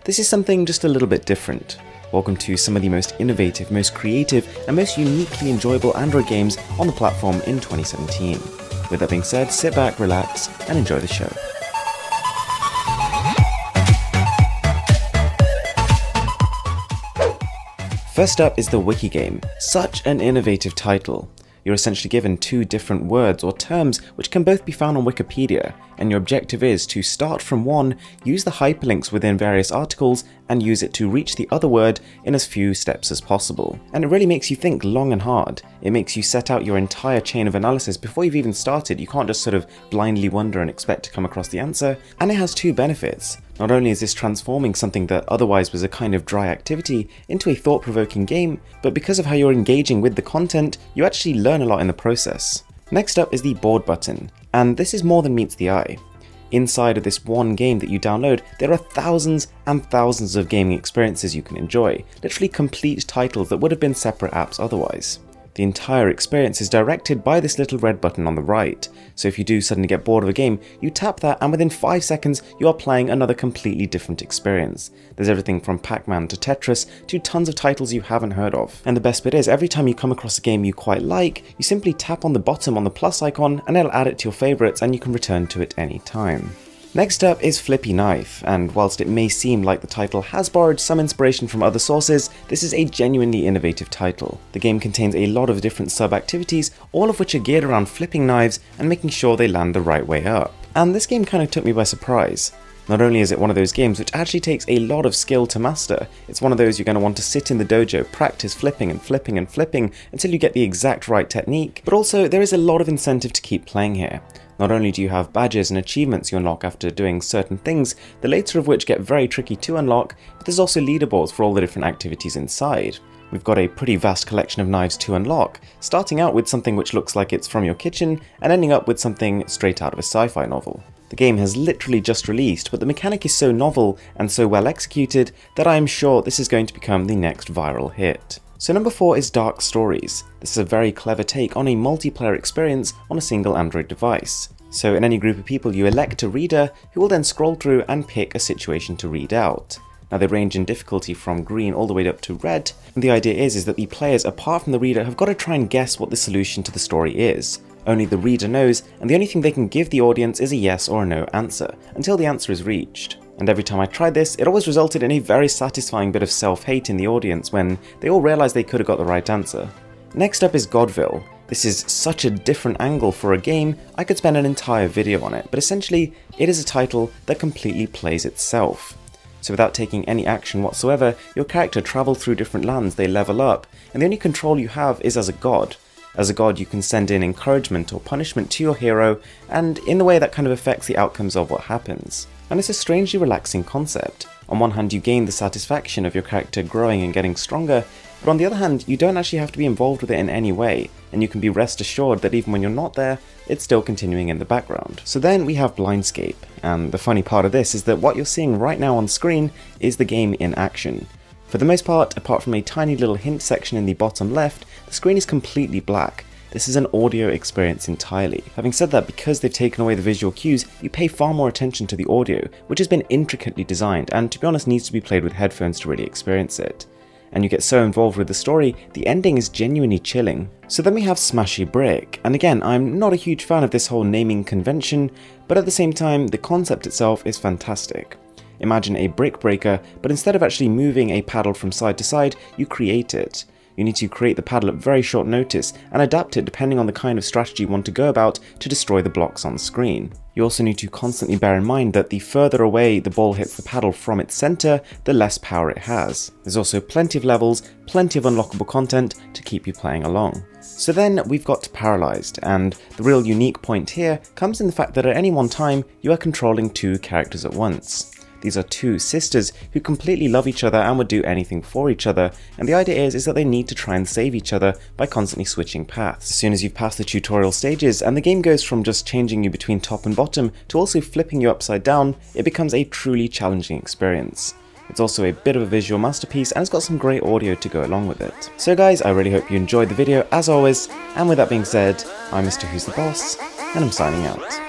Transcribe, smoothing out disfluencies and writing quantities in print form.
this is something just a little bit different. Welcome to some of the most innovative, most creative, and most uniquely enjoyable Android games on the platform in 2017. With that being said, sit back, relax, and enjoy the show. First up is the Wiki Game. Such an innovative title. You're essentially given two different words or terms which can both be found on Wikipedia, and your objective is to start from one, use the hyperlinks within various articles, and use it to reach the other word in as few steps as possible. And it really makes you think long and hard. It makes you set out your entire chain of analysis before you've even started. You can't just sort of blindly wonder and expect to come across the answer. And it has two benefits. Not only is this transforming something that otherwise was a kind of dry activity into a thought-provoking game, but because of how you're engaging with the content, you actually learn a lot in the process. Next up is the board button, and this is more than meets the eye. Inside of this one game that you download, there are thousands and thousands of gaming experiences you can enjoy, literally complete titles that would have been separate apps otherwise. The entire experience is directed by this little red button on the right, so if you do suddenly get bored of a game, you tap that and within 5 seconds you are playing another completely different experience. There's everything from Pac-Man to Tetris to tons of titles you haven't heard of. And the best bit is, every time you come across a game you quite like, you simply tap on the bottom on the plus icon and it'll add it to your favourites and you can return to it any time. Next up is Flippy Knife, and whilst it may seem like the title has borrowed some inspiration from other sources, this is a genuinely innovative title. The game contains a lot of different sub-activities, all of which are geared around flipping knives and making sure they land the right way up. And this game kind of took me by surprise. Not only is it one of those games which actually takes a lot of skill to master, it's one of those you're going to want to sit in the dojo, practice flipping and flipping and flipping until you get the exact right technique, but also there is a lot of incentive to keep playing here. Not only do you have badges and achievements you unlock after doing certain things, the later of which get very tricky to unlock, but there's also leaderboards for all the different activities inside. We've got a pretty vast collection of knives to unlock, starting out with something which looks like it's from your kitchen, and ending up with something straight out of a sci-fi novel. The game has literally just released, but the mechanic is so novel and so well executed that I am sure this is going to become the next viral hit. So number 4 is Dark Stories. This is a very clever take on a multiplayer experience on a single Android device. So in any group of people you elect a reader who will then scroll through and pick a situation to read out. Now they range in difficulty from green all the way up to red, and the idea is that the players apart from the reader have got to try and guess what the solution to the story is. Only the reader knows, and the only thing they can give the audience is a yes or a no answer, until the answer is reached. And every time I tried this, it always resulted in a very satisfying bit of self-hate in the audience when they all realised they could have got the right answer. Next up is Godville. This is such a different angle for a game, I could spend an entire video on it, but essentially it is a title that completely plays itself. So without taking any action whatsoever, your character travels through different lands, they level up, and the only control you have is as a god. As a god you can send in encouragement or punishment to your hero, and in the way that kind of affects the outcomes of what happens. And it's a strangely relaxing concept. On one hand you gain the satisfaction of your character growing and getting stronger, but on the other hand you don't actually have to be involved with it in any way, and you can be rest assured that even when you're not there, it's still continuing in the background. So then we have Blindscape, and the funny part of this is that what you're seeing right now on screen is the game in action. For the most part, apart from a tiny little hint section in the bottom left, the screen is completely black. This is an audio experience entirely. Having said that, because they've taken away the visual cues, you pay far more attention to the audio, which has been intricately designed and to be honest needs to be played with headphones to really experience it. And you get so involved with the story, the ending is genuinely chilling. So then we have Smashy Brick, and again, I'm not a huge fan of this whole naming convention, but at the same time, the concept itself is fantastic. Imagine a brick breaker, but instead of actually moving a paddle from side to side, you create it. You need to create the paddle at very short notice and adapt it depending on the kind of strategy you want to go about to destroy the blocks on screen. You also need to constantly bear in mind that the further away the ball hits the paddle from its center, the less power it has. There's also plenty of levels, plenty of unlockable content to keep you playing along. So then we've got Paralysed, and the real unique point here comes in the fact that at any one time you are controlling 2 characters at once. These are 2 sisters who completely love each other and would do anything for each other, and the idea is that they need to try and save each other by constantly switching paths. As soon as you've passed the tutorial stages and the game goes from just changing you between top and bottom to also flipping you upside down, it becomes a truly challenging experience. It's also a bit of a visual masterpiece and it's got some great audio to go along with it. So guys, I really hope you enjoyed the video as always, and with that being said, I'm Mr. Who's the Boss, and I'm signing out.